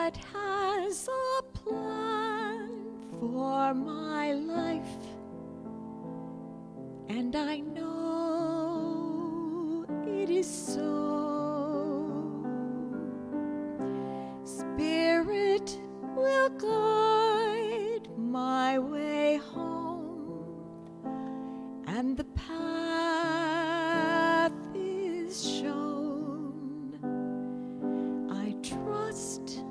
God has a plan for my life, and I know it is so. Spirit will guide my way home, and the path is shown. I trust,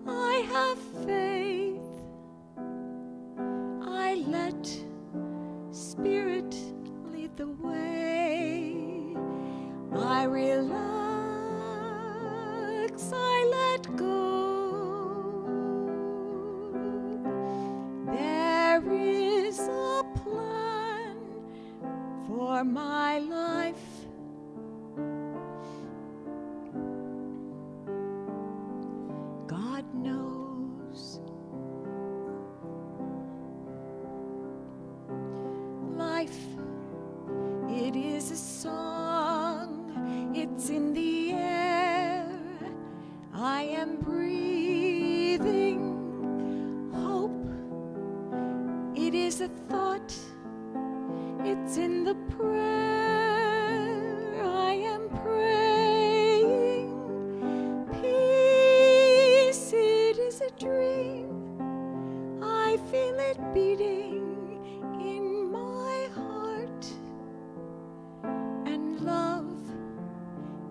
I have faith, I let Spirit lead the way. I relax, I let go. There is a plan for my life. God knows. Life, it is a song, it's in the air. I am breathing. Hope, it is a thought, it's in the prayer. I am praying. Peace, it is a dream. I feel it beating in my heart. And love,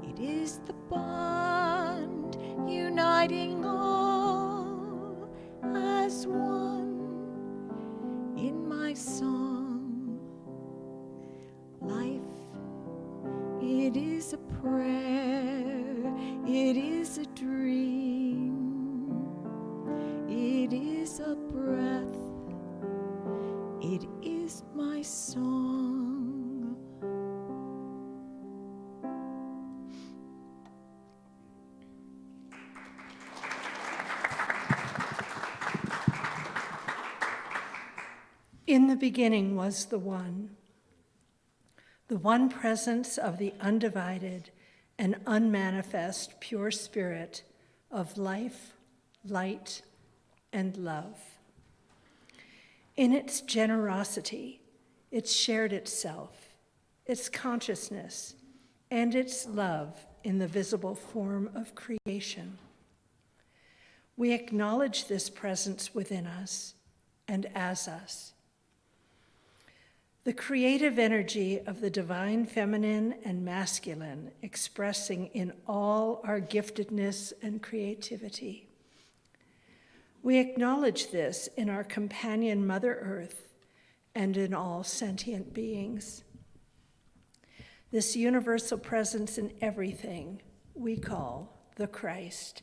it is the bond uniting all as one in my song. Life, it is a prayer, it is a dream, it is a breath, it is my song. In the beginning was the one presence of the undivided and unmanifest pure spirit of life, light, and love. In its generosity, it shared itself, its consciousness, and its love in the visible form of creation. We acknowledge this presence within us and as us. The creative energy of the divine feminine and masculine expressing in all our giftedness and creativity. We acknowledge this in our companion Mother Earth and in all sentient beings. This universal presence in everything we call the Christ.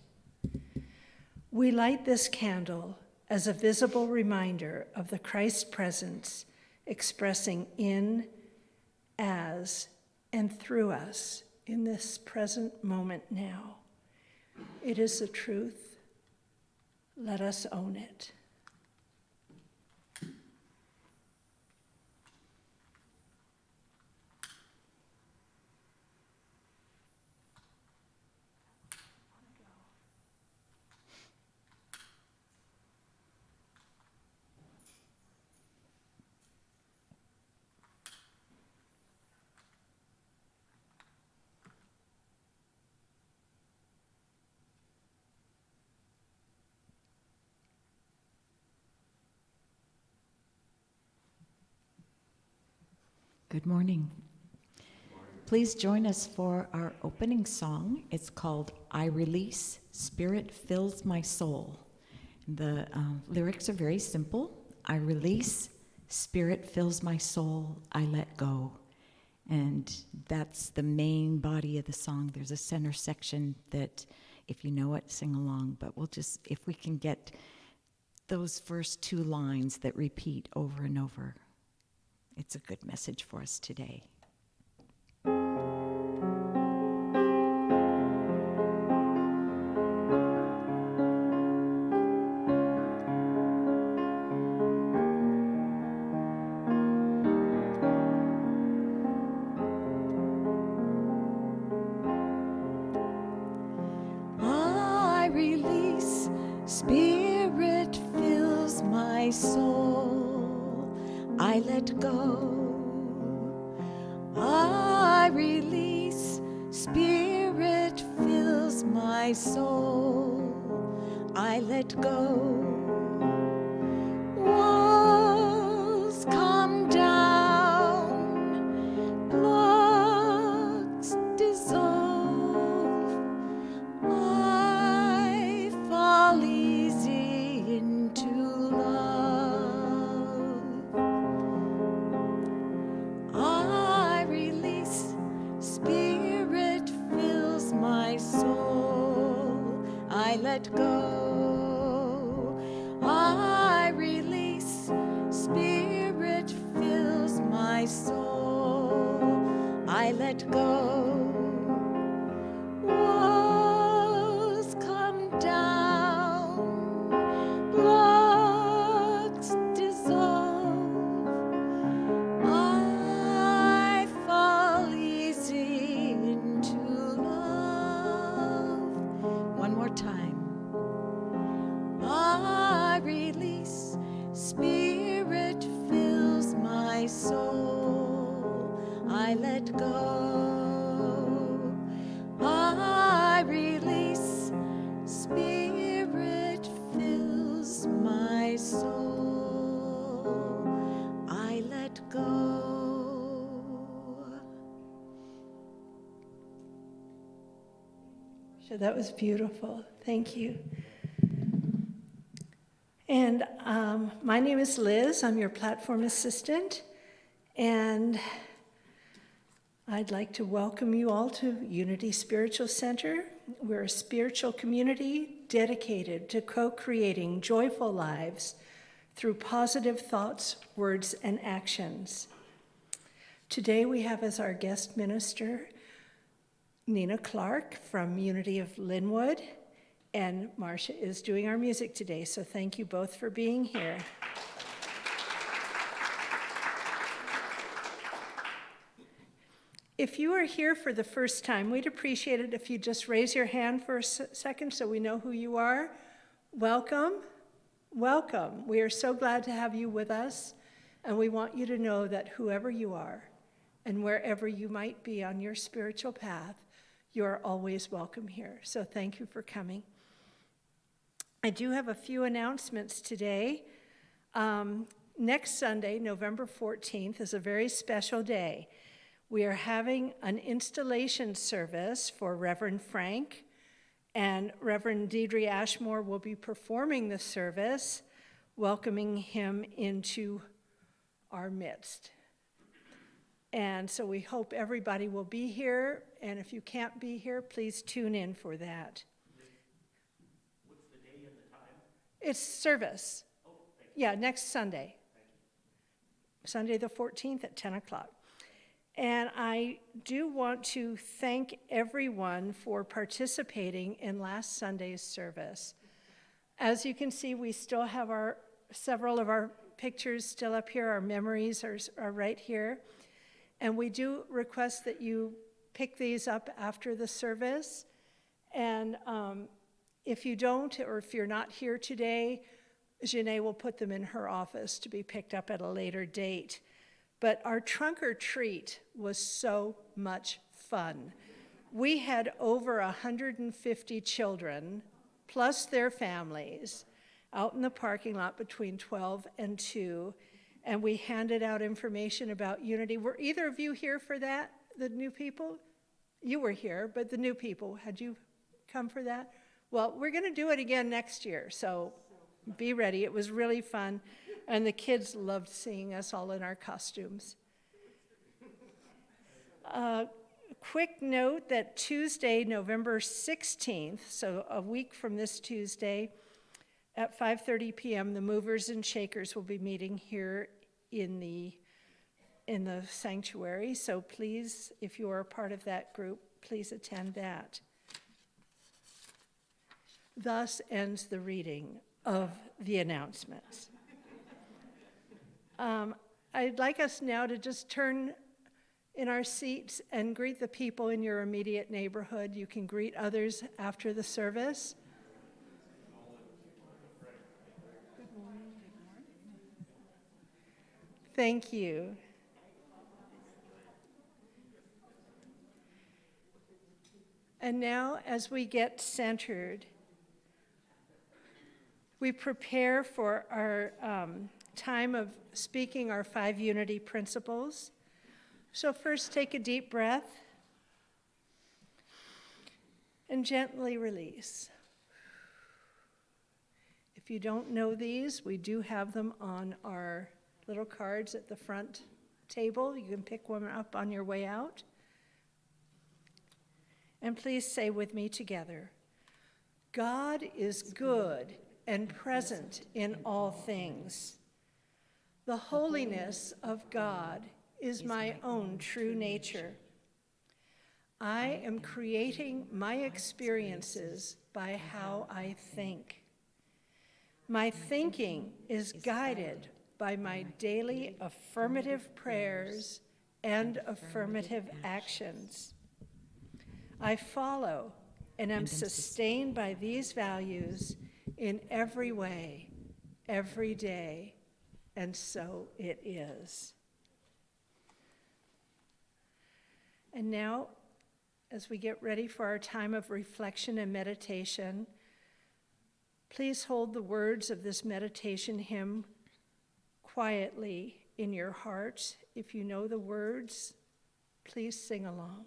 We light this candle as a visible reminder of the Christ presence expressing in, as, and through us in this present moment now. It is the truth. Let us own it. Good morning. Please join us for our opening song. It's called I Release, Spirit Fills My Soul. The lyrics are very simple. I release, Spirit fills my soul, I let go. And that's the main body of the song. There's a center section that, if you know it, sing along. But we'll just, if we can get those first two lines that repeat over and over, it's a good message for us today. I release soul. I let go. I release. Spirit fills my soul. I let go. Walls come down. Blocks dissolve. I fall easy into love. I release. Spirit fills my soul. I let go. I release. Spirit fills my soul. I let go. Walls come down. Blocks dissolve. I fall easy into love. One more time. I release. Spirit fills my soul. I let go. I release. Spirit fills my soul. I let go. So that was beautiful. Thank you. And my name is Liz. I'm your platform assistant. And I'd like to welcome you all to Unity Spiritual Center. We're a spiritual community dedicated to co-creating joyful lives through positive thoughts, words, and actions. Today we have as our guest minister Nina Clark from Unity of Linwood, and Marcia is doing our music today, so thank you both for being here. If you are here for the first time, we'd appreciate it if you just raise your hand for a second so we know who you are. Welcome. Welcome. We are so glad to have you with us, and we want you to know that whoever you are and wherever you might be on your spiritual path, you are always welcome here. So thank you for coming. I do have a few announcements today. Next Sunday, November 14th, is a very special day. We are having an installation service for Reverend Frank, and Reverend Deidre Ashmore will be performing the service, welcoming him into our midst. And so we hope everybody will be here, and if you can't be here, please tune in for that. What's the day and the time? It's service. Oh, thank you. Yeah, next Sunday. Thank you. Sunday the 14th at 10 o'clock. And I do want to thank everyone for participating in last Sunday's service. As you can see, we still have several of our pictures still up here. Our memories are right here. And we do request that you pick these up after the service. And if you don't, or if you're not here today, Janae will put them in her office to be picked up at a later date. But our trunk or treat was so much fun. We had over 150 children, plus their families, out in the parking lot between 12 and 2, and we handed out information about Unity. Were either of you here for that, the new people? You were here, but the new people, had you come for that? Well, we're going to do it again next year, so be ready. It was really fun. And the kids loved seeing us all in our costumes. Quick note that Tuesday, November 16th, so a week from this Tuesday, at 5:30 p.m., the movers and shakers will be meeting here in the sanctuary. So please, if you are a part of that group, please attend that. Thus ends the reading of the announcements. I'd like us now to just turn in our seats and greet the people in your immediate neighborhood. You can greet others after the service. Thank you. And now, as we get centered, we prepare for our time of speaking our 5 unity principles. So first, take a deep breath and gently release. If you don't know these, we do have them on our little cards at the front table. You can pick one up on your way out. And please say with me together, God is good and present in all things. The holiness of God is my own true nature. I am creating my experiences by how I think. My thinking is guided by my daily affirmative prayers and affirmative actions. I follow and am sustained by these values in every way, every day, and so it is. And now, as we get ready for our time of reflection and meditation, please hold the words of this meditation hymn quietly in your heart. If you know the words, please sing along.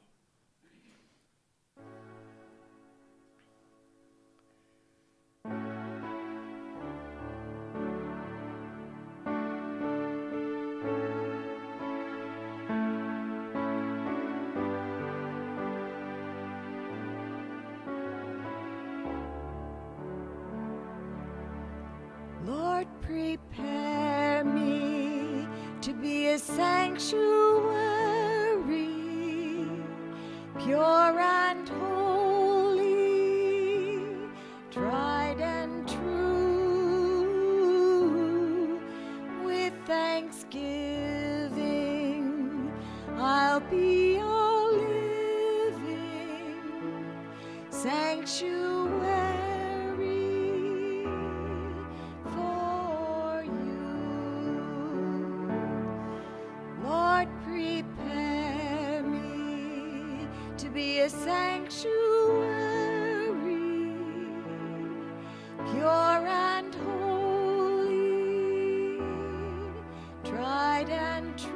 Lord, prepare me to be a sanctuary, pure and holy, tried and true. With thanksgiving, I'll be a living sanctuary. Be a sanctuary, pure and holy, tried and true.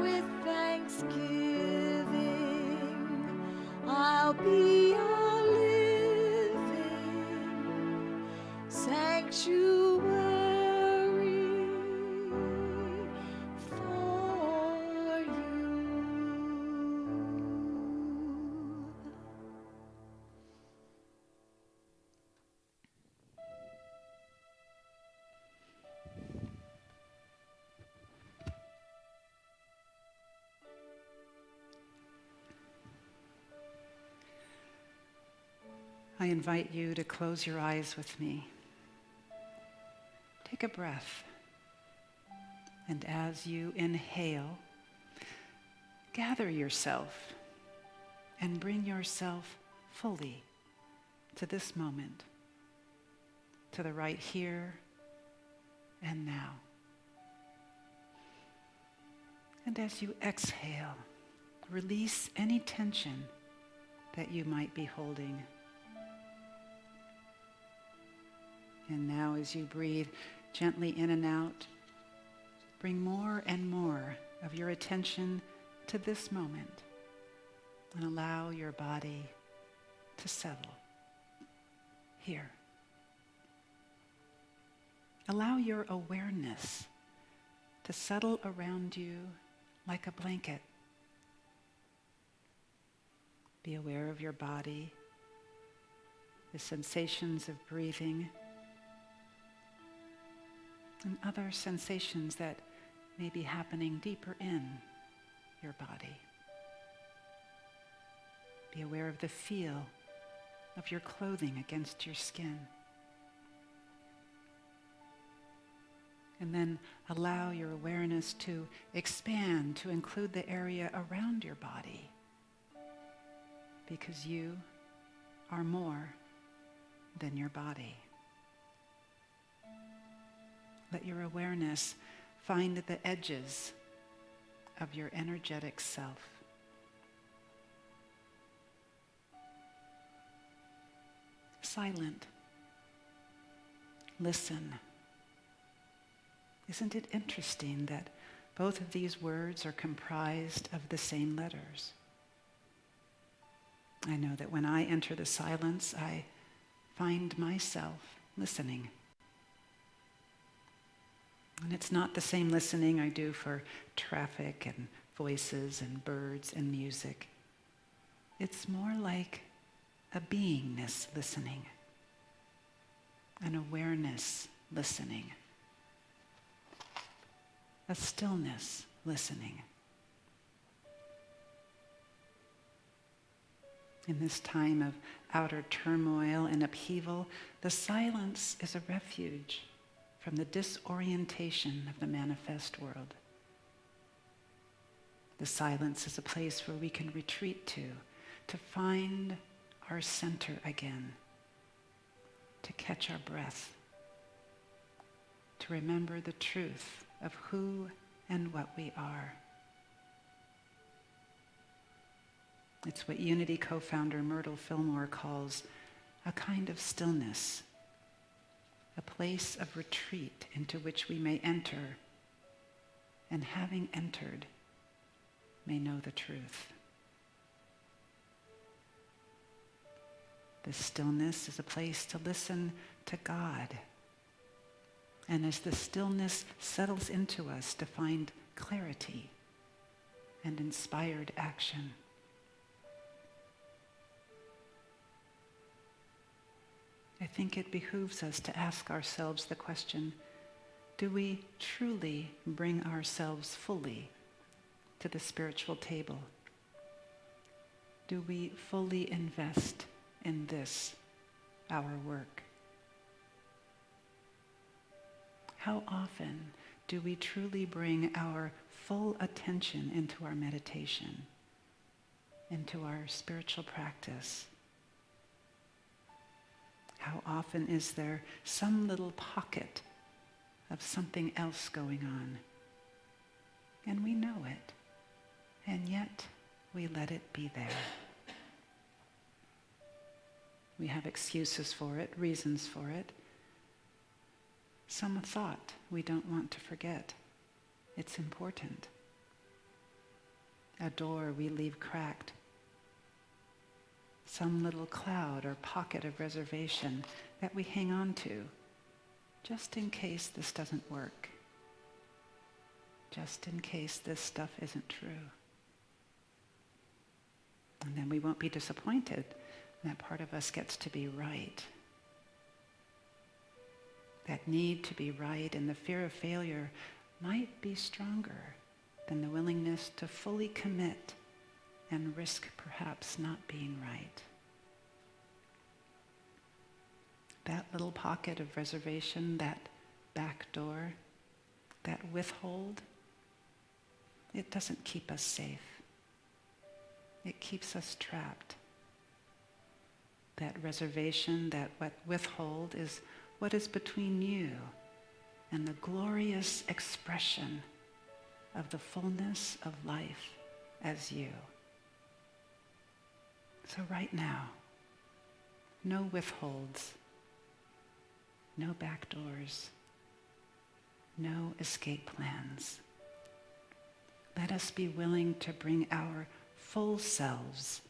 With thanksgiving, I'll be a living sanctuary. I invite you to close your eyes with me. Take a breath. And as you inhale, gather yourself and bring yourself fully to this moment, to the right here and now. And as you exhale, release any tension that you might be holding. And now as you breathe gently in and out, bring more and more of your attention to this moment and allow your body to settle here. Allow your awareness to settle around you like a blanket. Be aware of your body, the sensations of breathing, and other sensations that may be happening deeper in your body. Be aware of the feel of your clothing against your skin. And then allow your awareness to expand to include the area around your body, because you are more than your body. let your awareness find the edges of your energetic self. Silent. Listen. Isn't it interesting that both of these words are comprised of the same letters? I know that when I enter the silence, I find myself listening. And it's not the same listening I do for traffic and voices and birds and music. It's more like a beingness listening, an awareness listening, a stillness listening. In this time of outer turmoil and upheaval, the silence is a refuge from the disorientation of the manifest world. The silence is a place where we can retreat to find our center again, to catch our breath, to remember the truth of who and what we are. It's what Unity co-founder Myrtle Fillmore calls a kind of stillness, a place of retreat into which we may enter, and having entered, may know the truth. This stillness is a place to listen to God. And as the stillness settles into us, to find clarity and inspired action. I think it behooves us to ask ourselves the question, do we truly bring ourselves fully to the spiritual table? Do we fully invest in this, our work? How often do we truly bring our full attention into our meditation, into our spiritual practice? How often is there some little pocket of something else going on? And we know it, and yet we let it be there. We have excuses for it, reasons for it. Some thought we don't want to forget. It's important. A door we leave cracked. Some little cloud or pocket of reservation that we hang on to, just in case this doesn't work. Just in case this stuff isn't true. And then we won't be disappointed. That part of us gets to be right. That need to be right and the fear of failure might be stronger than the willingness to fully commit and risk perhaps not being right. That little pocket of reservation, that back door, that withhold, it doesn't keep us safe. It keeps us trapped. That reservation, that withhold is what is between you and the glorious expression of the fullness of life as you. So right now, no withholds, no back doors, no escape plans. Let us be willing to bring our full selves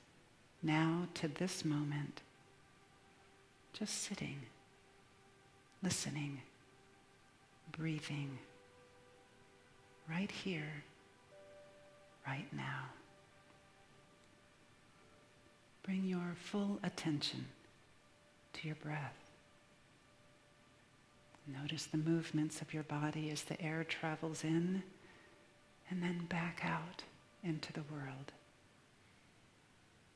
now to this moment, just sitting, listening, breathing, right here, right now. Bring your full attention to your breath. Notice the movements of your body as the air travels in and then back out into the world.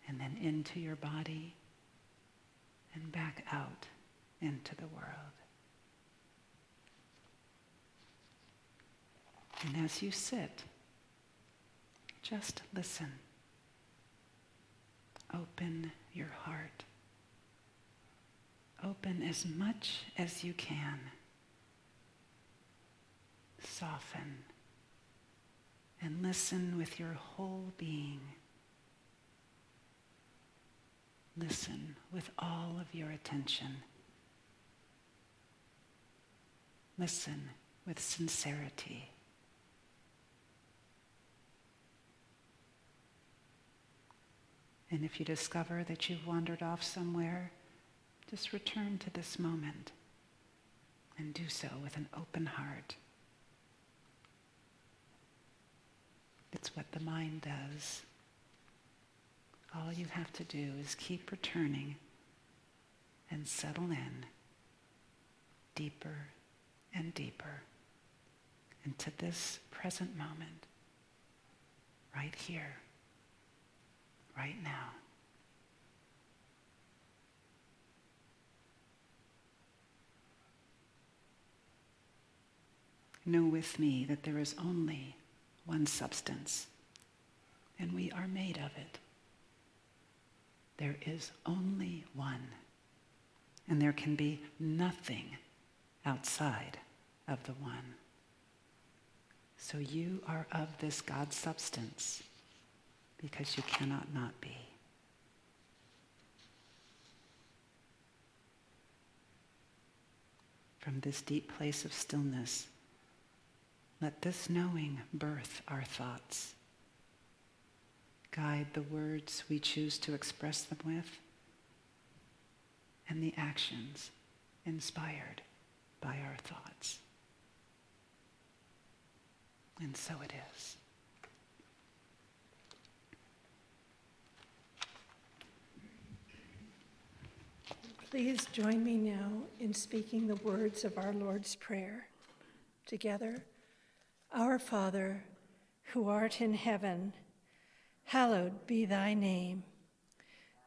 And then into your body and back out into the world. And as you sit, just listen. Open your heart. Open as much as you can. soften and listen with your whole being. Listen with all of your attention. Listen with sincerity. And if you discover that you've wandered off somewhere, just return to this moment and do so with an open heart. It's what the mind does. All you have to do is keep returning and settle in deeper and deeper into this present moment, right here, right now. Know with me that there is only one substance, and we are made of it. There is only one, and there can be nothing outside of the one. So you are of this God substance because you cannot not be. From this deep place of stillness, let this knowing birth our thoughts, guide the words we choose to express them with, and the actions inspired by our thoughts. And so it is. Please join me now in speaking the words of our Lord's Prayer. Together, Our Father, who art in heaven, hallowed be thy name.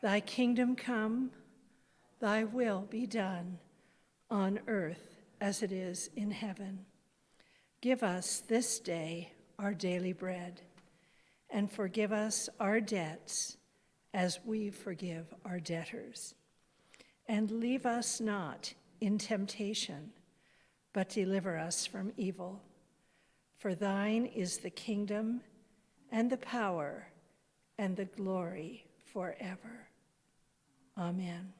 Thy kingdom come, thy will be done, on earth as it is in heaven. Give us this day our daily bread, and forgive us our debts as we forgive our debtors. And leave us not in temptation, but deliver us from evil. For thine is the kingdom, and the power, and the glory forever. Amen.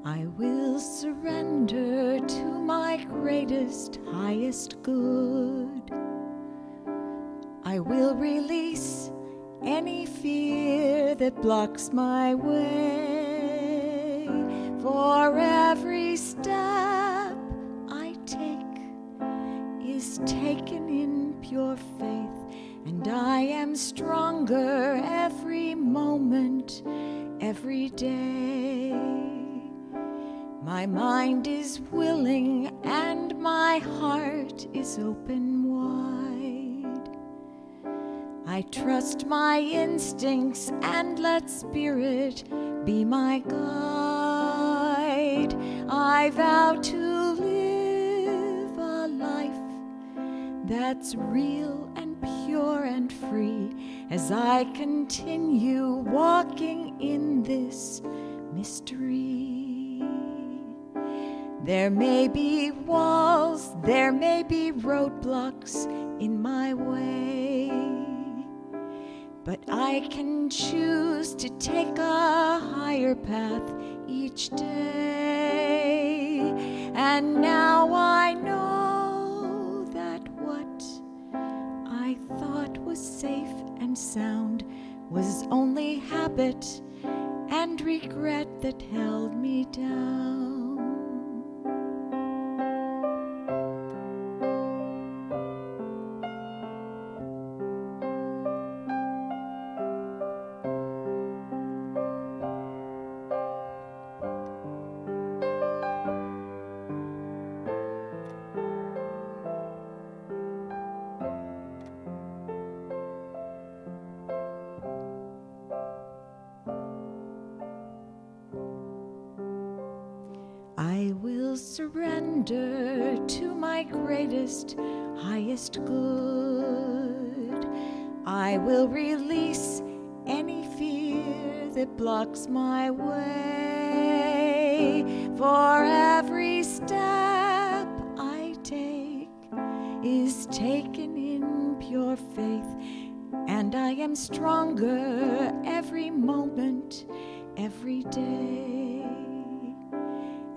I will surrender to my greatest, highest good. I will release any fear that blocks my way. For every step I take is taken in pure faith, and I am stronger every moment, every day. My mind is willing and my heart is open wide. I trust my instincts and let Spirit be my guide. I vow to live a life that's real and pure and free as I continue walking in this mystery. There may be walls, there may be roadblocks in my way, but I can choose to take a higher path each day. And now I know that what I thought was safe and sound was only habit and regret that held me down. I will surrender to my greatest, highest good. I will release that blocks my way. For every step I take is taken in pure faith, and I am stronger every moment, every day.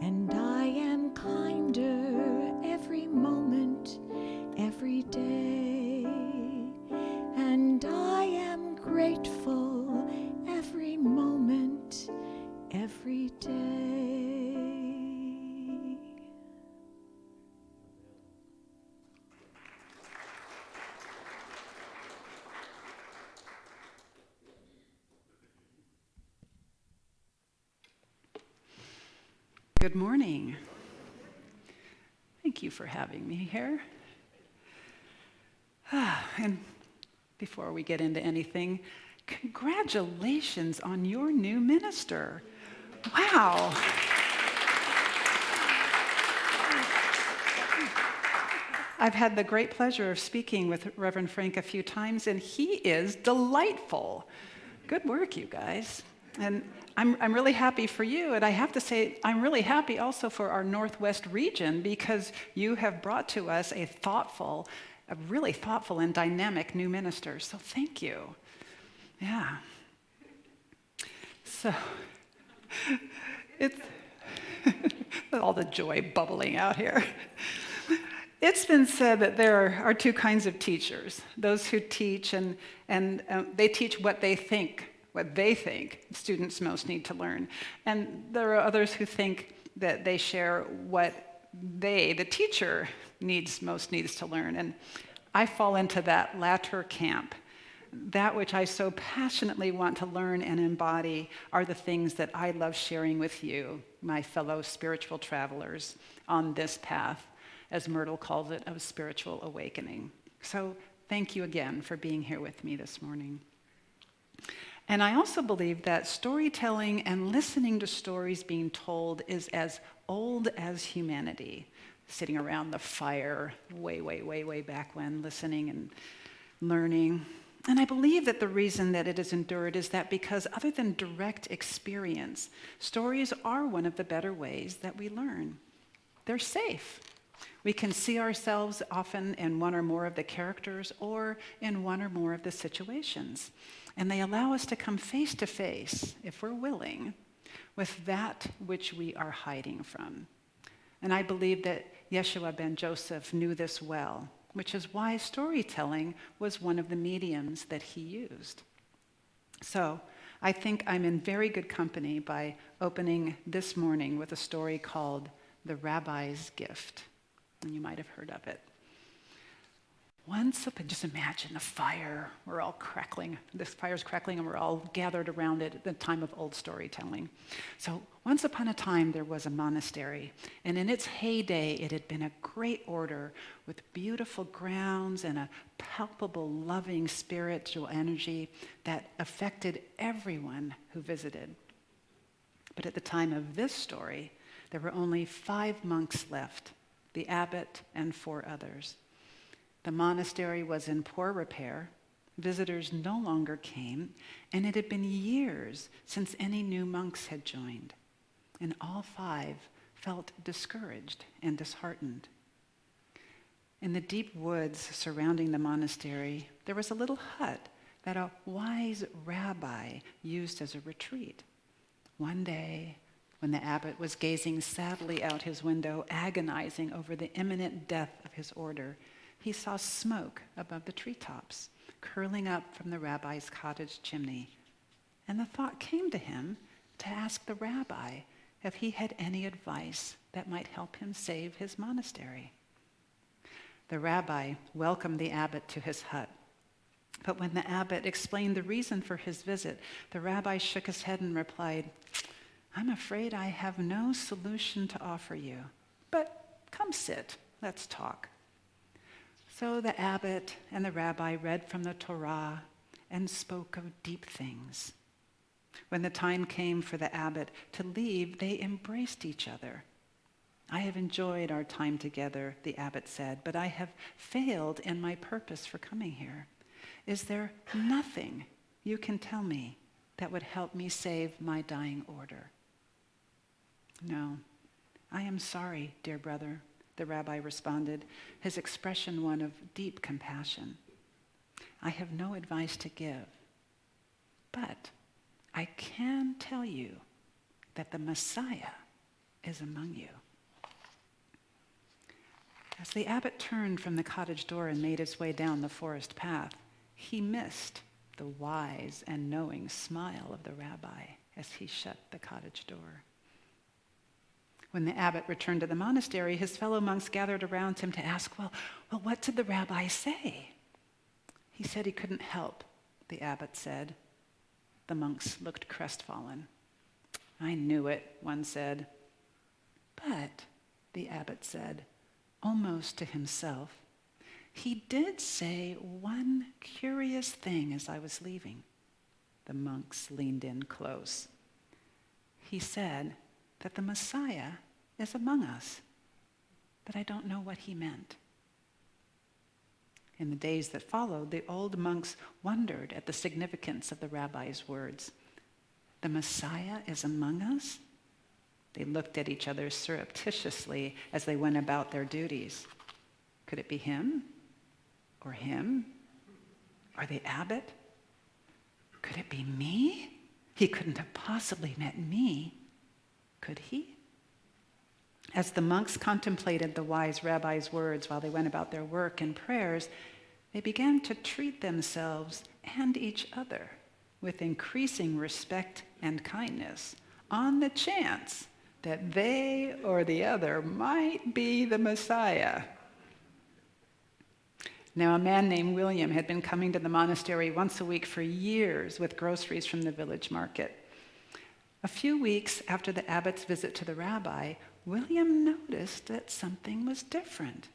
And I am kinder every moment, every day. And I am grateful every moment, every day. Good morning. Thank you for having me here. And before we get into anything, congratulations on your new minister. Wow. I've had the great pleasure of speaking with Reverend Frank a few times, and he is delightful. Good work, you guys. And I'm really happy for you, and I have to say, I'm really happy also for our Northwest region, because you have brought to us a really thoughtful and dynamic new minister. So thank you. Yeah. So it's all the joy bubbling out here. It's been said that there are two kinds of teachers: those who teach and they teach what they think students most need to learn. And there are others who think that they share what the teacher most needs to learn. And I fall into that latter camp. That which I so passionately want to learn and embody are the things that I love sharing with you, my fellow spiritual travelers, on this path, as Myrtle calls it, of spiritual awakening. So thank you again for being here with me this morning. And I also believe that storytelling and listening to stories being told is as old as humanity, sitting around the fire way back when, listening and learning. And I believe that the reason that it has endured is that because other than direct experience, stories are one of the better ways that we learn. They're safe. We can see ourselves often in one or more of the characters or in one or more of the situations. And they allow us to come face to face, if we're willing, with that which we are hiding from. And I believe that Yeshua ben Joseph knew this well, which is why storytelling was one of the mediums that he used. So I think I'm in very good company by opening this morning with a story called The Rabbi's Gift. And you might have heard of it. Just imagine a fire. We're all crackling. This fire's crackling and we're all gathered around it at the time of old storytelling. So once upon a time, there was a monastery. And in its heyday, it had been a great order with beautiful grounds and a palpable, loving spiritual energy that affected everyone who visited. But at the time of this story, there were only 5 monks left, the abbot and 4 others. The monastery was in poor repair, visitors no longer came, and it had been years since any new monks had joined. And all 5 felt discouraged and disheartened. In the deep woods surrounding the monastery, there was a little hut that a wise rabbi used as a retreat. One day, when the abbot was gazing sadly out his window, agonizing over the imminent death of his order, he saw smoke above the treetops, curling up from the rabbi's cottage chimney. And the thought came to him to ask the rabbi if he had any advice that might help him save his monastery. The rabbi welcomed the abbot to his hut. But when the abbot explained the reason for his visit, the rabbi shook his head and replied, "I'm afraid I have no solution to offer you, but come sit, let's talk." So the abbot and the rabbi read from the Torah and spoke of deep things. When the time came for the abbot to leave, they embraced each other. "I have enjoyed our time together," the abbot said, "but I have failed in my purpose for coming here. Is there nothing you can tell me that would help me save my dying order. No, I am sorry, dear brother, the rabbi responded, his expression one of deep compassion. I have no advice to give, but I can tell you that the Messiah is among you. As the abbot turned from the cottage door and made his way down the forest path, he missed the wise and knowing smile of the rabbi as he shut the cottage door. When the abbot returned to the monastery, his fellow monks gathered around him to ask, well, what did the rabbi say? He said he couldn't help, the abbot said. The monks looked crestfallen. I knew it, one said. But, the abbot said, almost to himself, he did say one curious thing as I was leaving. The monks leaned in close. He said that the Messiah is among us, but I don't know what he meant. In the days that followed, the old monks wondered at the significance of the rabbi's words. The Messiah is among us? They looked at each other surreptitiously as they went about their duties. Could it be him? Or him? Or the abbot? Could it be me? He couldn't have possibly met me. Could he? As the monks contemplated the wise rabbi's words while they went about their work and prayers, they began to treat themselves and each other with increasing respect and kindness on the chance that they or the other might be the Messiah. Now, a man named William had been coming to the monastery once a week for years with groceries from the village market. A few weeks after the abbot's visit to the rabbi, William noticed that something was different.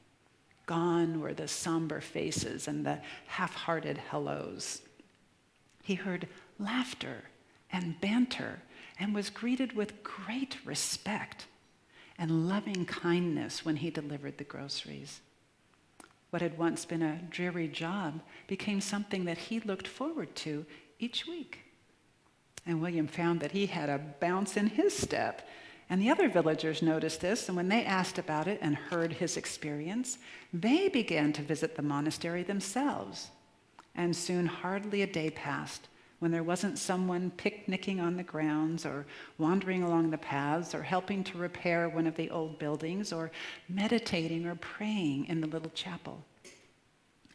Gone were the somber faces and the half-hearted hellos. He heard laughter and banter and was greeted with great respect and loving kindness when he delivered the groceries. What had once been a dreary job became something that he looked forward to each week. And William found that he had a bounce in his step. And the other villagers noticed this, and when they asked about it and heard his experience, they began to visit the monastery themselves. And soon hardly a day passed when there wasn't someone picnicking on the grounds or wandering along the paths or helping to repair one of the old buildings or meditating or praying in the little chapel.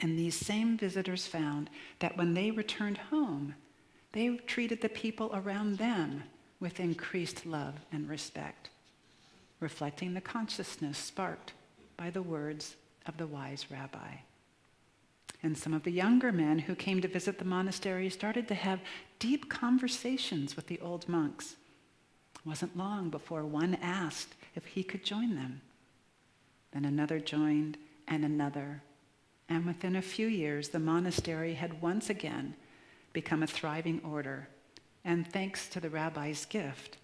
And these same visitors found that when they returned home, they treated the people around them with increased love and respect, reflecting the consciousness sparked by the words of the wise rabbi. And some of the younger men who came to visit the monastery started to have deep conversations with the old monks. It wasn't long before one asked if he could join them. Then another joined, and another. And within a few years, the monastery had once again become a thriving order, and thanks to the rabbi's gift,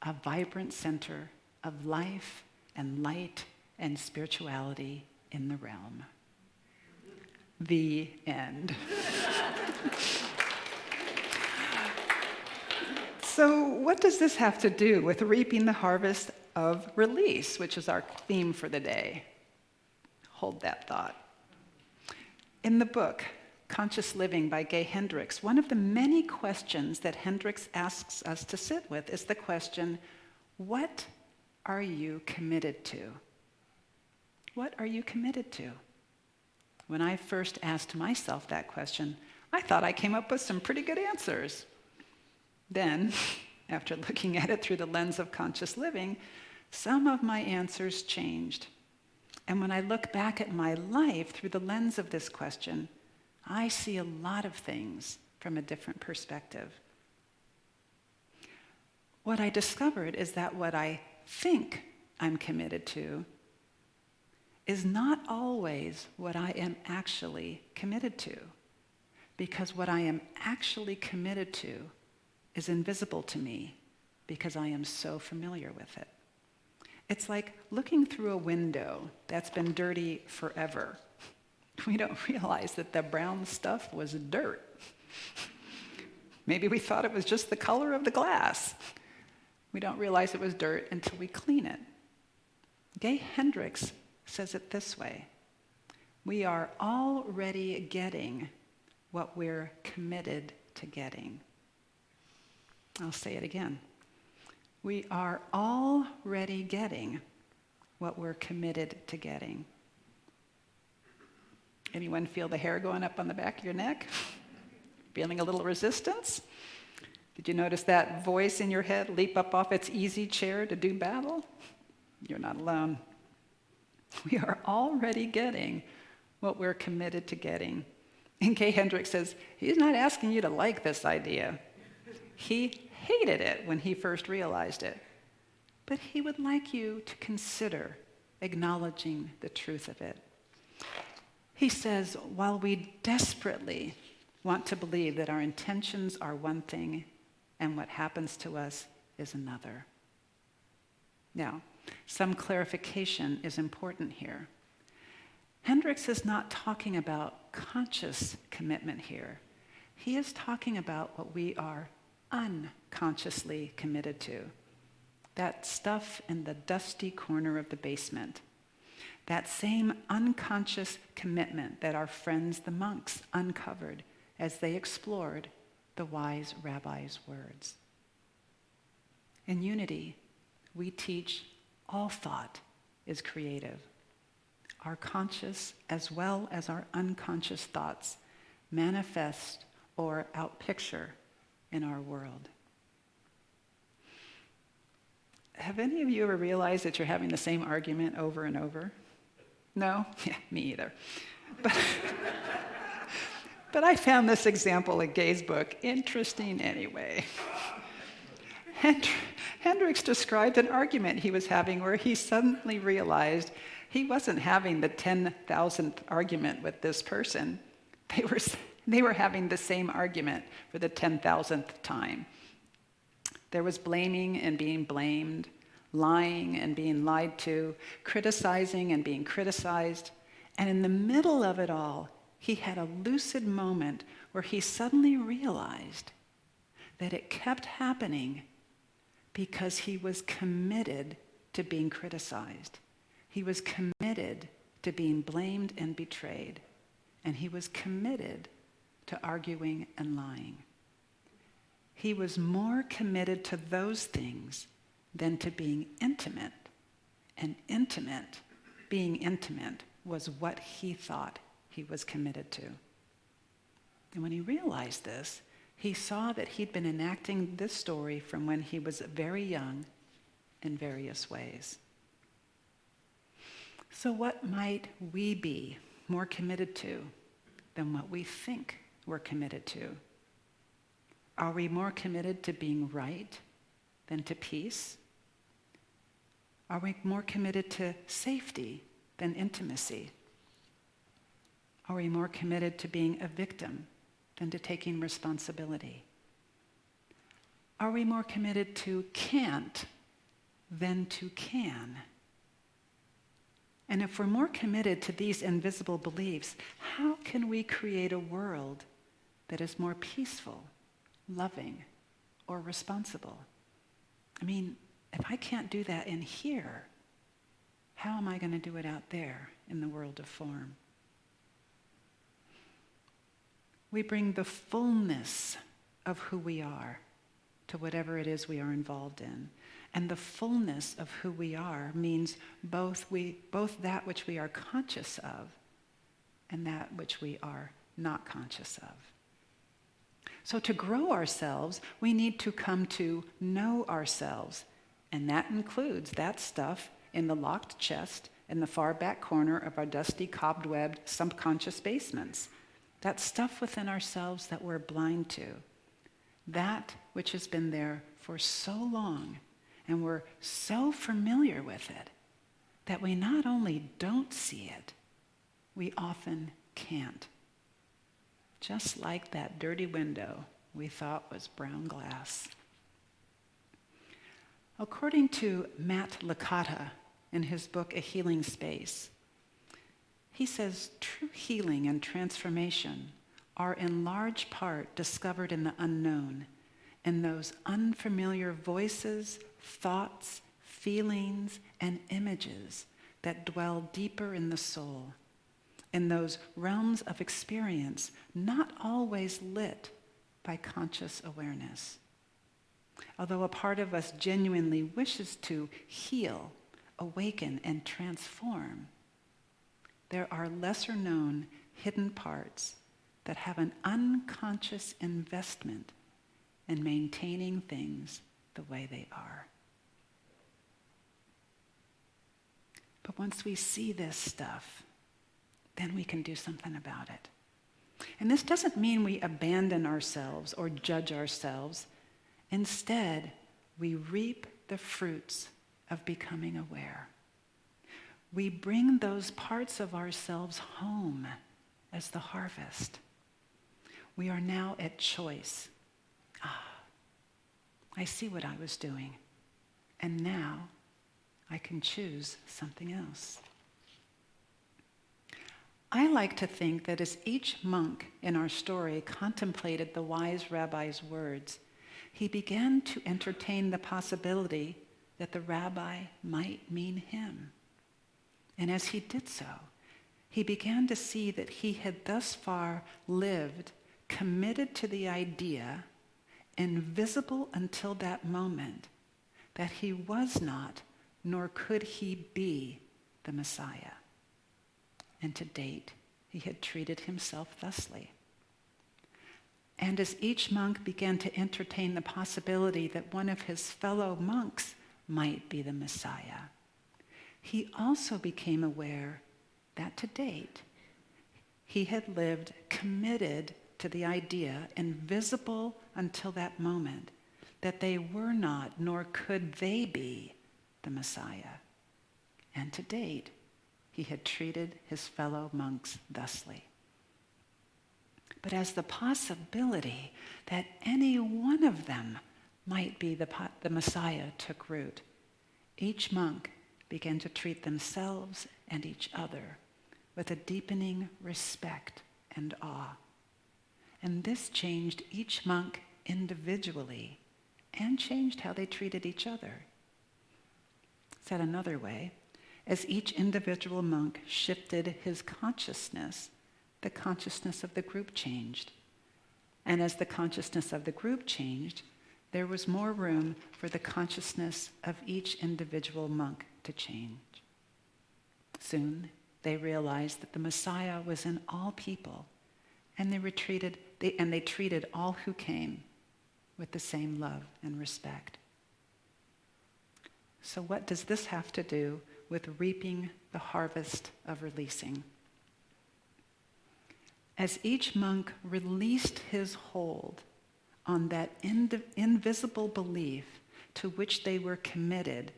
a vibrant center of life and light and spirituality in the realm. The end. So what does this have to do with reaping the harvest of release, which is our theme for the day? Hold that thought. In the book, Conscious Living by Gay Hendricks, one of the many questions that Hendricks asks us to sit with is the question, what are you committed to? What are you committed to? When I first asked myself that question, I thought I came up with some pretty good answers. Then, after looking at it through the lens of conscious living, some of my answers changed. And when I look back at my life through the lens of this question, I see a lot of things from a different perspective. What I discovered is that what I think I'm committed to is not always what I am actually committed to, because what I am actually committed to is invisible to me because I am so familiar with it. It's like looking through a window that's been dirty forever. We don't realize that the brown stuff was dirt. Maybe we thought it was just the color of the glass. We don't realize it was dirt until we clean it. Gay Hendricks says it this way: we are already getting what we're committed to getting. I'll say it again. We are already getting what we're committed to getting. Anyone feel the hair going up on the back of your neck? Feeling a little resistance? Did you notice that voice in your head leap up off its easy chair to do battle? You're not alone. We are already getting what we're committed to getting. And Kay Hendricks says, he's not asking you to like this idea. He hated it when he first realized it. But he would like you to consider acknowledging the truth of it. He says, while we desperately want to believe that our intentions are one thing and what happens to us is another. Now, some clarification is important here. Hendricks is not talking about conscious commitment here. He is talking about what we are unconsciously committed to. That stuff in the dusty corner of the basement. That same unconscious commitment that our friends the monks uncovered as they explored the wise rabbi's words. In Unity, we teach all thought is creative. Our conscious as well as our unconscious thoughts manifest or outpicture in our world. Have any of you ever realized that you're having the same argument over and over? No? Yeah, me either. But I found this example in Gay's book interesting anyway. Hendricks described an argument he was having where he suddenly realized he wasn't having the 10,000th argument with this person. They were having the same argument for the 10,000th time. There was blaming and being blamed, lying and being lied to, criticizing and being criticized. And in the middle of it all, he had a lucid moment where he suddenly realized that it kept happening because he was committed to being criticized. He was committed to being blamed and betrayed. And he was committed to arguing and lying. He was more committed to those things than to being intimate. And being intimate, was what he thought he was committed to. And when he realized this, he saw that he'd been enacting this story from when he was very young in various ways. So what might we be more committed to than what we think we're committed to? Are we more committed to being right than to peace? Are we more committed to safety than intimacy? Are we more committed to being a victim than to taking responsibility? Are we more committed to can't than to can? And if we're more committed to these invisible beliefs, how can we create a world that is more peaceful, loving, or responsible? I mean, if I can't do that in here, how am I going to do it out there in the world of form? We bring the fullness of who we are to whatever it is we are involved in. And the fullness of who we are means both that which we are conscious of and that which we are not conscious of. So to grow ourselves, we need to come to know ourselves. And that includes that stuff in the locked chest in the far back corner of our dusty, cobwebbed, subconscious basements. That stuff within ourselves that we're blind to. That which has been there for so long, and we're so familiar with it, that we not only don't see it, we often can't. Just like that dirty window we thought was brown glass. According to Matt Licata in his book, A Healing Space, he says true healing and transformation are in large part discovered in the unknown, in those unfamiliar voices, thoughts, feelings, and images that dwell deeper in the soul, in those realms of experience not always lit by conscious awareness. Although a part of us genuinely wishes to heal, awaken, and transform, there are lesser known hidden parts that have an unconscious investment in maintaining things the way they are. But once we see this stuff, then we can do something about it. And this doesn't mean we abandon ourselves or judge ourselves. Instead, we reap the fruits of becoming aware. We bring those parts of ourselves home as the harvest. We are now at choice. I see what I was doing, and now I can choose something else. I like to think that as each monk in our story contemplated the wise rabbi's words, he began to entertain the possibility that the rabbi might mean him. And as he did so, he began to see that he had thus far lived committed to the idea, invisible until that moment, that he was not, nor could he be, the Messiah. And to date, he had treated himself thusly. And as each monk began to entertain the possibility that one of his fellow monks might be the Messiah, he also became aware that to date, he had lived committed to the idea, invisible until that moment, that they were not, nor could they be, the Messiah. And to date, he had treated his fellow monks thusly. But as the possibility that any one of them might be the Messiah took root, each monk began to treat themselves and each other with a deepening respect and awe. And this changed each monk individually and changed how they treated each other. Said another way, as each individual monk shifted his consciousness, the consciousness of the group changed. And as the consciousness of the group changed, there was more room for the consciousness of each individual monk to change. Soon, they realized that the Messiah was in all people, and they treated all who came with the same love and respect. So what does this have to do with reaping the harvest of releasing? As each monk released his hold on that invisible belief to which they were committed,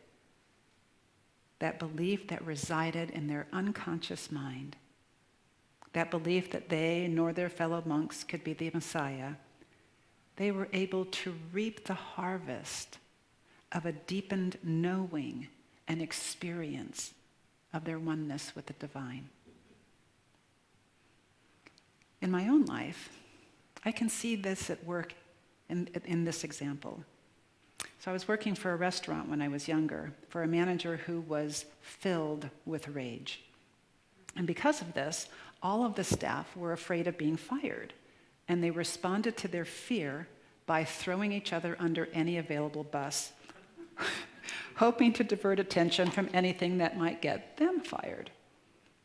that belief that resided in their unconscious mind, that belief that they nor their fellow monks could be the Messiah, they were able to reap the harvest of a deepened knowing and experience of their oneness with the divine. In my own life, I can see this at work in this example. So I was working for a restaurant when I was younger, for a manager who was filled with rage. And because of this, all of the staff were afraid of being fired, and they responded to their fear by throwing each other under any available bus, hoping to divert attention from anything that might get them fired.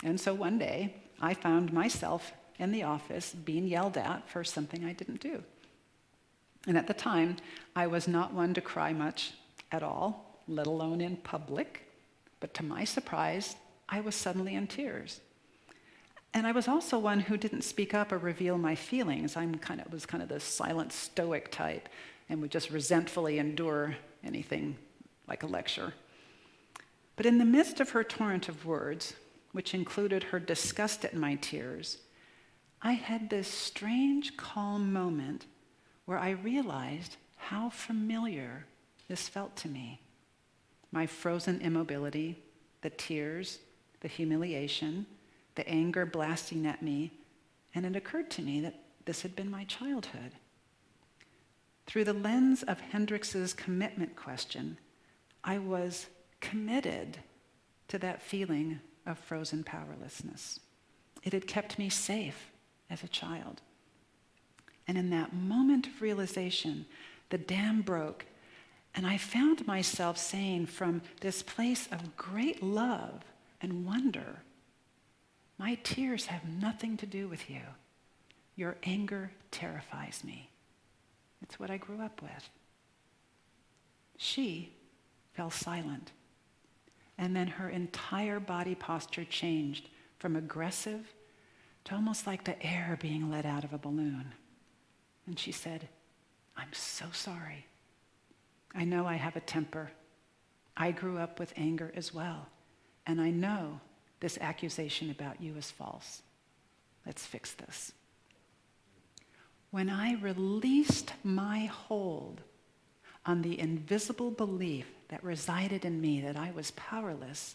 And so one day, I found myself in the office being yelled at for something I didn't do. And at the time, I was not one to cry much at all, let alone in public. But to my surprise, I was suddenly in tears. And I was also one who didn't speak up or reveal my feelings. I was kind of the silent stoic type and would just resentfully endure anything like a lecture. But in the midst of her torrent of words, which included her disgust at my tears, I had this strange, calm moment where I realized how familiar this felt to me. My frozen immobility, the tears, the humiliation, the anger blasting at me, and it occurred to me that this had been my childhood. Through the lens of Hendrix's commitment question, I was committed to that feeling of frozen powerlessness. It had kept me safe as a child. And in that moment of realization, the dam broke, and I found myself saying from this place of great love and wonder, my tears have nothing to do with you. Your anger terrifies me. It's what I grew up with. She fell silent. And then her entire body posture changed from aggressive to almost like the air being let out of a balloon. And she said, I'm so sorry. I know I have a temper. I grew up with anger as well. And I know this accusation about you is false. Let's fix this. When I released my hold on the invisible belief that resided in me that I was powerless,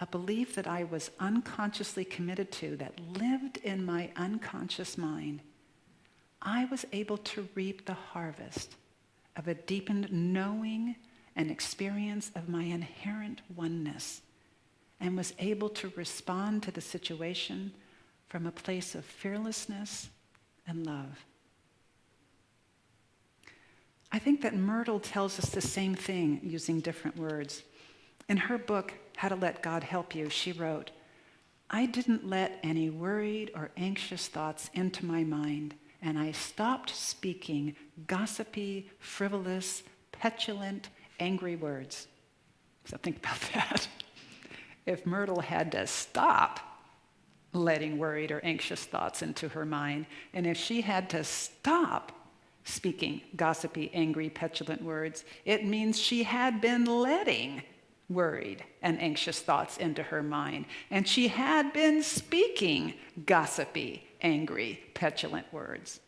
a belief that I was unconsciously committed to, that lived in my unconscious mind, I was able to reap the harvest of a deepened knowing and experience of my inherent oneness, and was able to respond to the situation from a place of fearlessness and love. I think that Myrtle tells us the same thing using different words. In her book, How to Let God Help You, she wrote, I didn't let any worried or anxious thoughts into my mind, and I stopped speaking gossipy, frivolous, petulant, angry words. So think about that. If Myrtle had to stop letting worried or anxious thoughts into her mind, and if she had to stop speaking gossipy, angry, petulant words, it means she had been letting worried and anxious thoughts into her mind, and she had been speaking gossipy, angry, petulant words.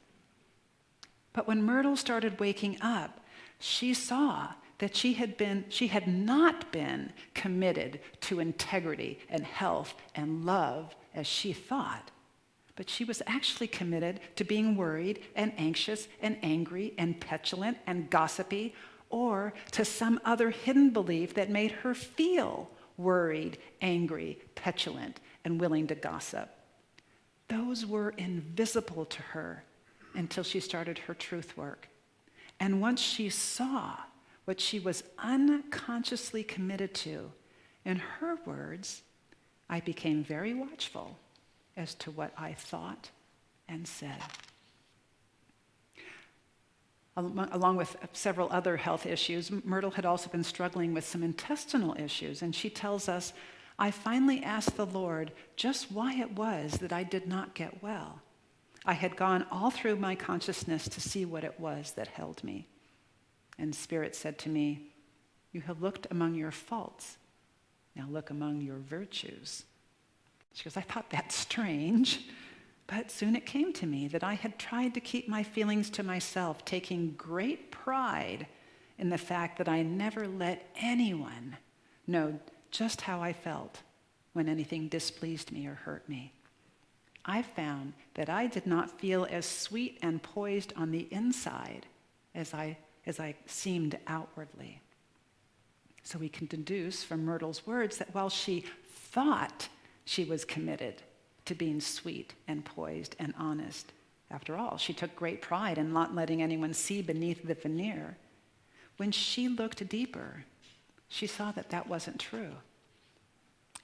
But when Myrtle started waking up, she saw that she had not been committed to integrity and health and love as she thought, but she was actually committed to being worried and anxious and angry and petulant and gossipy, or to some other hidden belief that made her feel worried, angry, petulant, and willing to gossip. Those were invisible to her until she started her truth work. And once she saw what she was unconsciously committed to, in her words, I became very watchful as to what I thought and said. Along with several other health issues, Myrtle had also been struggling with some intestinal issues, and she tells us, I finally asked the Lord just why it was that I did not get well. I had gone all through my consciousness to see what it was that held me. And Spirit said to me, you have looked among your faults. Now look among your virtues. She goes, I thought that's strange. But soon it came to me that I had tried to keep my feelings to myself, taking great pride in the fact that I never let anyone know just how I felt when anything displeased me or hurt me. I found that I did not feel as sweet and poised on the inside as I seemed outwardly. So we can deduce from Myrtle's words that while she thought she was committed to being sweet and poised and honest, after all, she took great pride in not letting anyone see beneath the veneer. When she looked deeper, she saw that that wasn't true.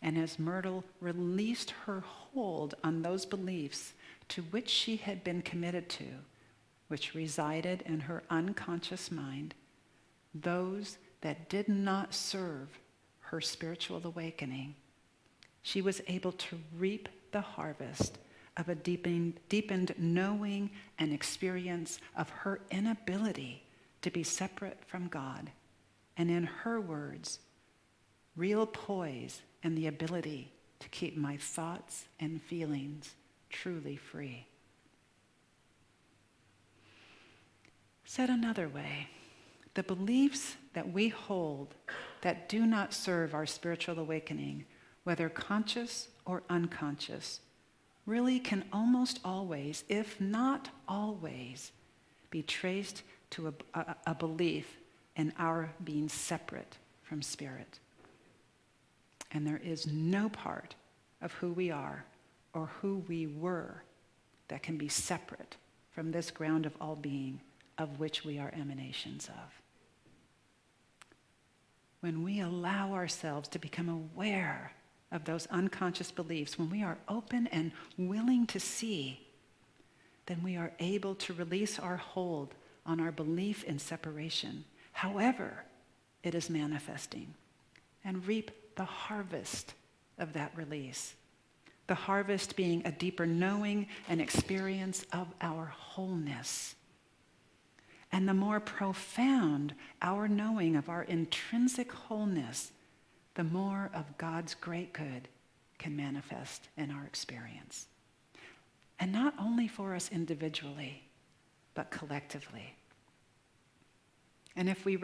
And as Myrtle released her hold on those beliefs to which she had been committed to, which resided in her unconscious mind, those that did not serve her spiritual awakening, she was able to reap the harvest of a deepened knowing and experience of her inability to be separate from God. And in her words, real poise and the ability to keep my thoughts and feelings truly free. Said another way, the beliefs that we hold that do not serve our spiritual awakening, whether conscious or unconscious, really can almost always, if not always, be traced to a belief in our being separate from Spirit. And there is no part of who we are or who we were that can be separate from this ground of all being of which we are emanations of. When we allow ourselves to become aware of those unconscious beliefs, when we are open and willing to see, then we are able to release our hold on our belief in separation, however it is manifesting, and reap the harvest of that release. The harvest being a deeper knowing and experience of our wholeness. And the more profound our knowing of our intrinsic wholeness, the more of God's great good can manifest in our experience. And not only for us individually, but collectively. And if we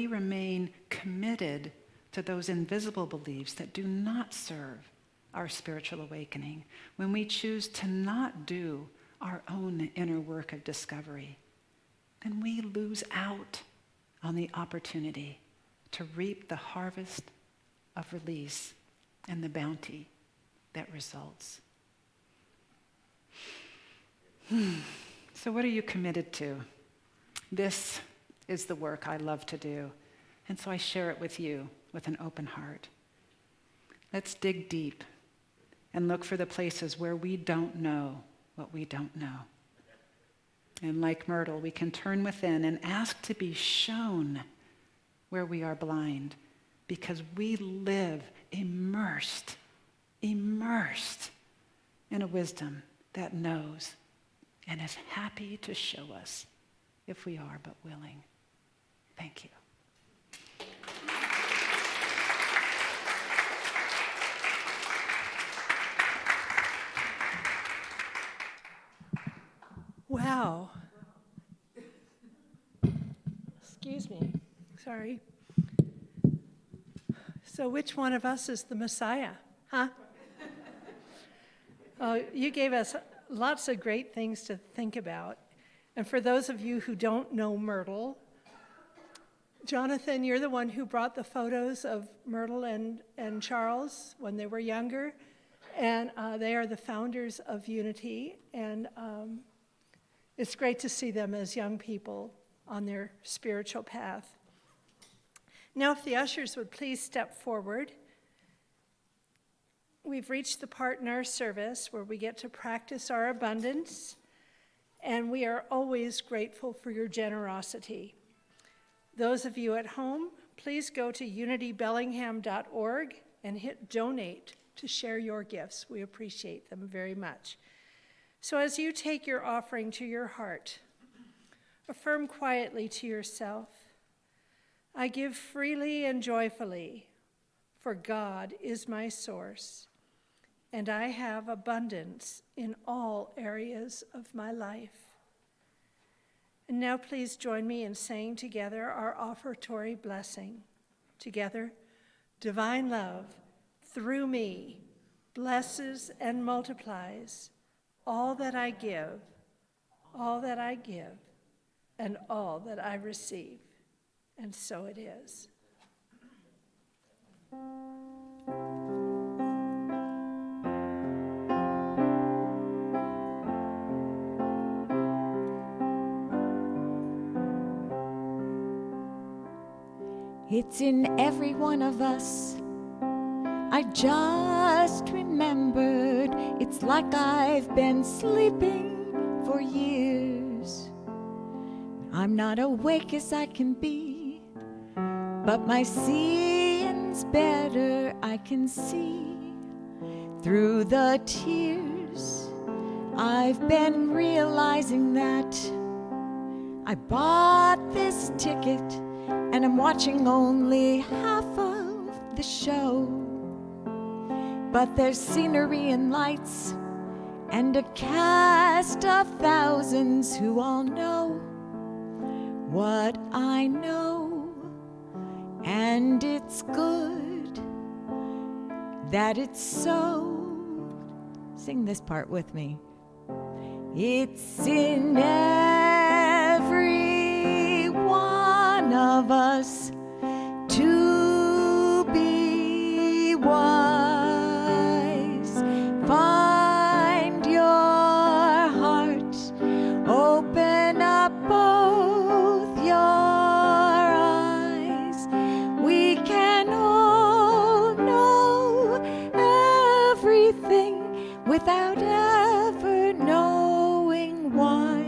remain committed to those invisible beliefs that do not serve our spiritual awakening, when we choose to not do our own inner work of discovery, then we lose out on the opportunity to reap the harvest of release and the bounty that results. So what are you committed to? This is the work I love to do, and so I share it with you with an open heart. Let's dig deep and look for the places where we don't know what we don't know. And like Myrtle, we can turn within and ask to be shown where we are blind, because we live immersed in a wisdom that knows and is happy to show us if we are but willing. Thank you. Wow. Excuse me. Sorry. So which one of us is the Messiah? Huh? You gave us lots of great things to think about. And for those of you who don't know Myrtle, Jonathan, you're the one who brought the photos of Myrtle and Charles when they were younger. And they are the founders of Unity. And it's great to see them as young people on their spiritual path. Now, if the ushers would please step forward. We've reached the part in our service where we get to practice our abundance, and we are always grateful for your generosity. Those of you at home, please go to unitybellingham.org and hit donate to share your gifts. We appreciate them very much. So as you take your offering to your heart, affirm quietly to yourself, I give freely and joyfully, for God is my source, and I have abundance in all areas of my life. And now please join me in saying together our offertory blessing. Together, divine love through me blesses and multiplies all that I give, and all that I receive. And so it is. It's in every one of us. I just remembered, it's like I've been sleeping for years. I'm not awake as I can be, but my seeing's better. I can see through the tears. I've been realizing that I bought this ticket and I'm watching only half of the show. But there's scenery and lights and a cast of thousands who all know what I know. And it's good that it's so Sing this part with me. It's in every one of us to be wise. Find your heart, open up both your eyes. We can all know everything without ever knowing why.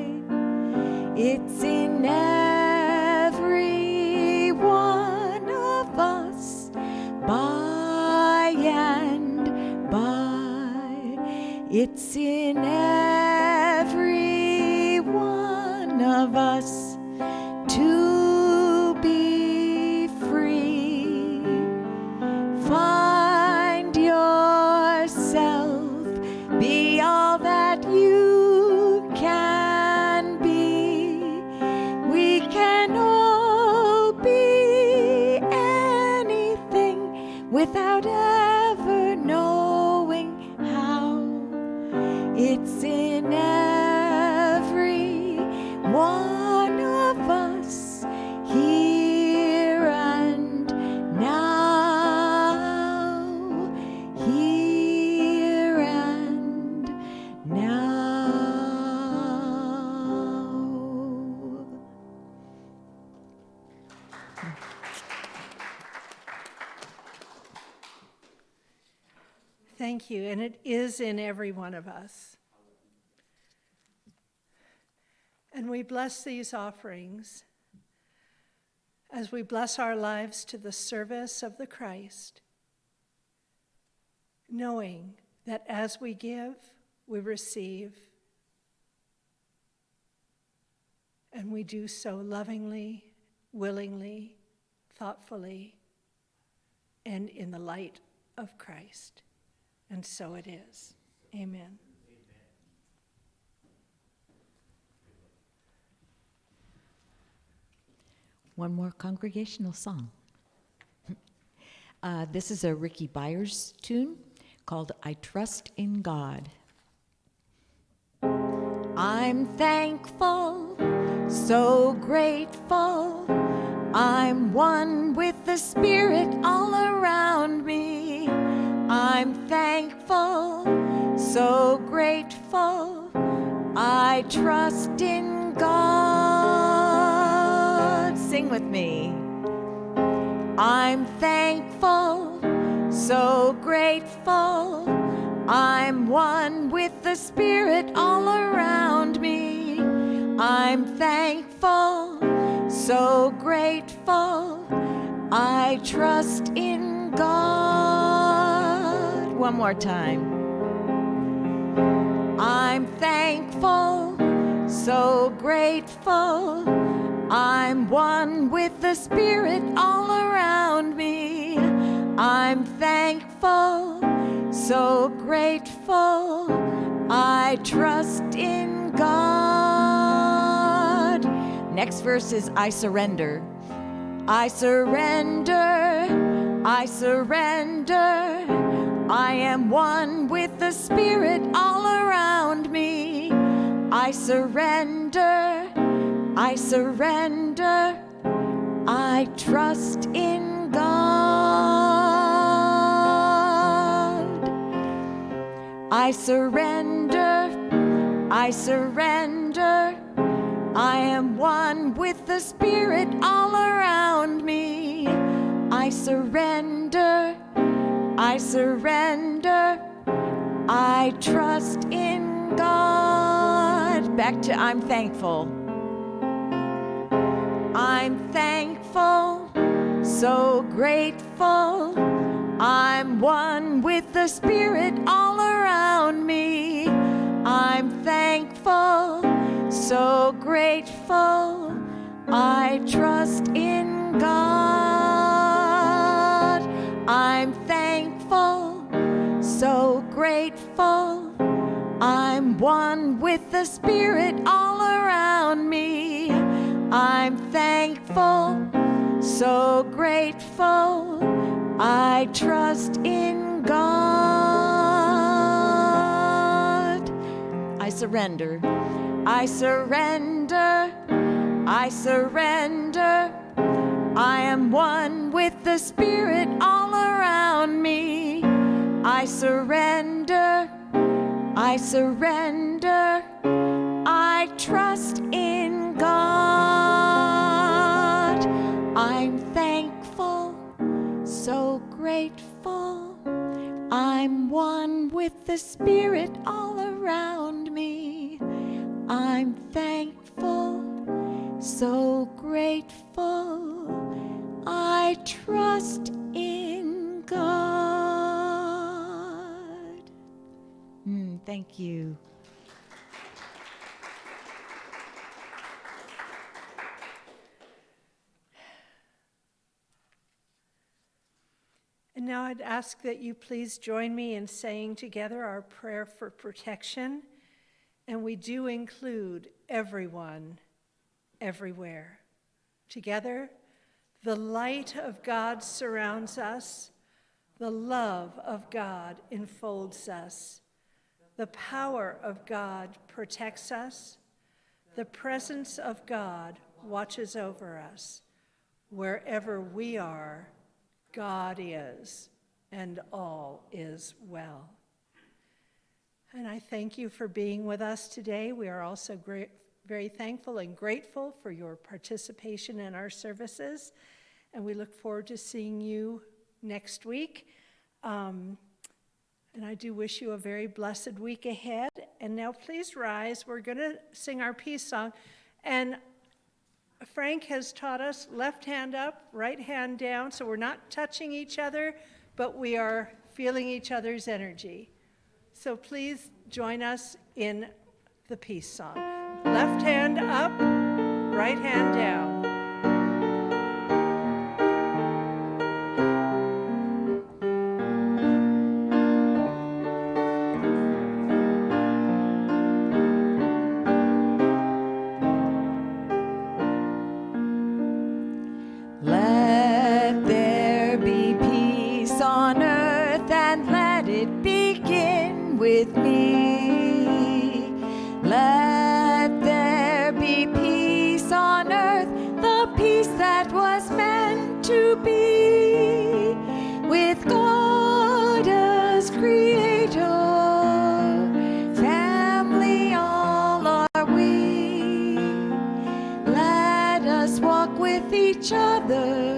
It's in every one of us, by and by. It's in every one of us to be free. Find yourself, be all that you can be. We can all be anything without ever knowing how. It's in every one of us, here and now, here and now. Thank you, and it is in every one of us. And we bless these offerings as we bless our lives to the service of the Christ, knowing that as we give, we receive, and we do so lovingly, willingly, thoughtfully, and in the light of Christ. And so it is. Amen. One more congregational song. This is a Rickie Byars tune called I Trust in God. I'm thankful, so grateful. I'm one with the Spirit all around me. I'm thankful, so grateful. I trust in God. Sing with me. I'm thankful, so grateful. I'm one with the Spirit all around me. I'm thankful, so grateful. I trust in God. One more time. I'm thankful, so grateful. I'm one with the Spirit all around me. I'm thankful, so grateful. I trust in God. Next verse is I surrender. I surrender, I surrender. I am one with the Spirit all around me. I surrender, I surrender. I trust in God. I surrender, I surrender. I am one with the Spirit all around me. I surrender, I surrender. I trust in God. Back to I'm thankful. I'm thankful, so grateful. I'm one with the Spirit all around me. I'm thankful, so grateful. I trust in God. I'm thankful, so grateful. I'm one with the Spirit all around me. I'm thankful, so grateful. I trust in God. surrender. I surrender. I surrender. I am one with the Spirit all around me. I surrender. I surrender. I trust in God. I'm thankful, so grateful. I'm one with the Spirit all around me. I'm thankful, so grateful. I trust in God. Thank you. And now I'd ask that you please join me in saying together our prayer for protection. And we do include everyone, everywhere. Together, the light of God surrounds us. The love of God enfolds us. The power of God protects us. The presence of God watches over us. Wherever we are, God is, and all is well. And I thank you for being with us today. We are also very thankful and grateful for your participation in our services, and we look forward to seeing you next week. And I do wish you a very blessed week ahead. And now please rise. We're going to sing our peace song. And Frank has taught us left hand up, right hand down, so we're not touching each other, but we are feeling each other's energy. So please join us in the peace song. Left hand up, right hand down. Let there be peace on earth, and let it begin with me. Let there be peace on earth, the peace that was meant to be, with God as creator, family all are we. Let us walk with each other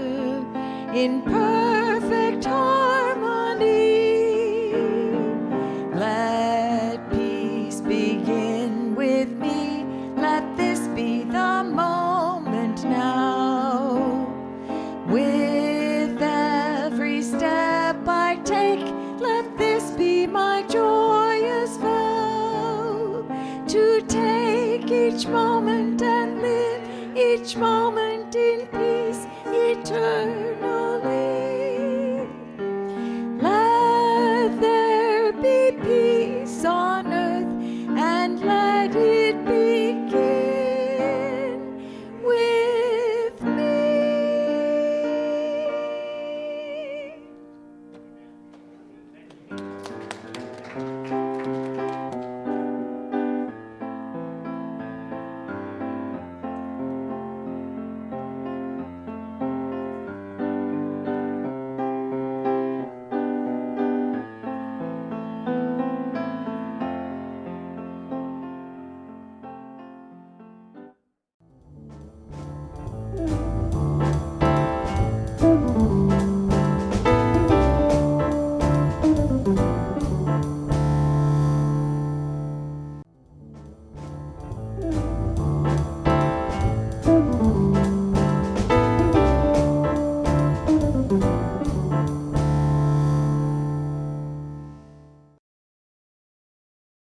in perfect harmony. Let peace begin with me. Let this be the moment now. With every step I take, let this be my joyous vow, to take each moment and live each moment in peace eternal.